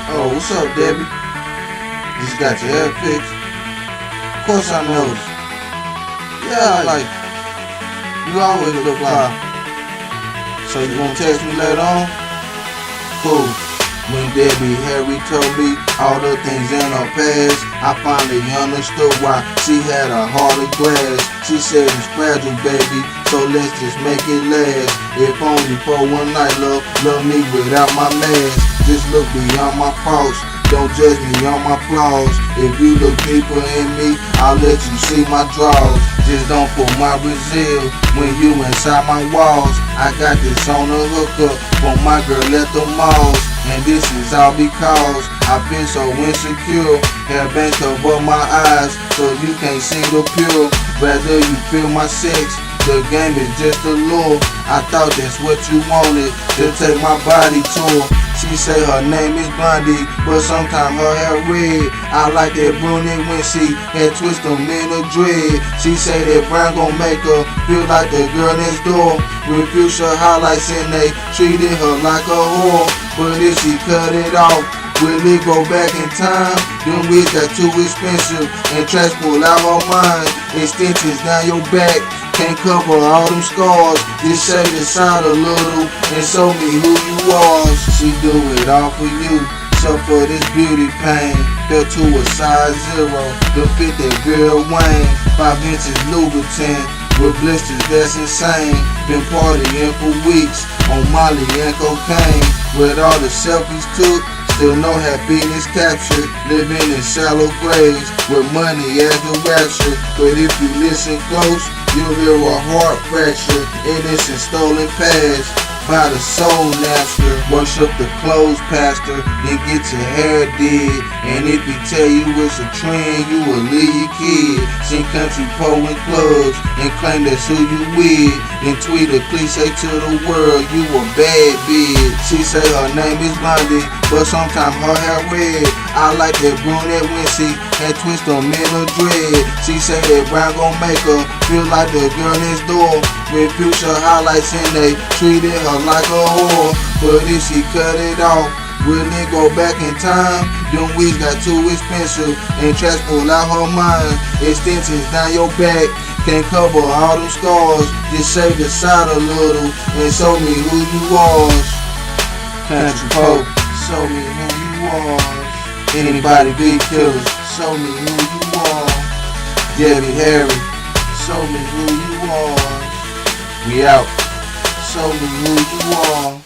Oh, what's up, Debbie? Just got your hair fixed. Of course I noticed. Yeah, like, you always look fly. So you gonna text me later on? Cool. When Debbie Harry told me all the things in her past, I finally understood why she had a heart of glass. She said it's fragile, baby, so let's just make it last. If only for one night, love me without my mask. Just look beyond my faults, don't judge me on my flaws. If you look deeper in me, I'll let you see my draws. Just don't pull my Brazil when you inside my walls. I got this on a hookup for my girl at the malls. And this is all because I've been so insecure. Hair bands over my eyes so you can't see the pure. Rather you feel my sex, the game is just a lure. I thought that's what you wanted, to take my body tour. She say her name is Blondie, but sometimes her hair red. I like that brunette when she had twist them in a dread. She say that brown gon' make her feel like the girl next door. With future highlights and they treated her like a whore. But if she cut it off, will it go back in time? Them wigs got too expensive and trash pull out her mind. Extensions down your back can't cover all them scars. Just shave the side a little and show me who you was. She do it all for you, so for this beauty pain. Fell to a size 0, to fit that girl Wayne. 5 inches Louboutin with blisters, that's insane. Been partying for weeks on Molly and cocaine. With all the selfies took, still no happiness captured. Living in shallow graves with money as the rapture. But if you listen close, you'll hear a heart fracture. Innocent stolen past by the soul master. Worship the clothes pastor, then get your hair did. And if he tell you it's a trend, you will leave your kid. Sing country poet clubs and claim that's who you with. Then tweet a cliche to the world, you a bad bitch. She say her name is Blondie, but sometimes her hair red. I like that brunette when she had twist them in her dread. She say that brown gon' make her feel like the girl next door. With future highlights and they treated her like a whore. But if she cut it off, will it go back in time? Them wigs got too expensive and trash pull out her mind. Extensions down your back can't cover all them scars. Just shave the side a little and show me who you was. Country folk, show me who you was. Anybody be killers, show me who you was. Debbie Harry, show me who you was. We out. Show me who you are.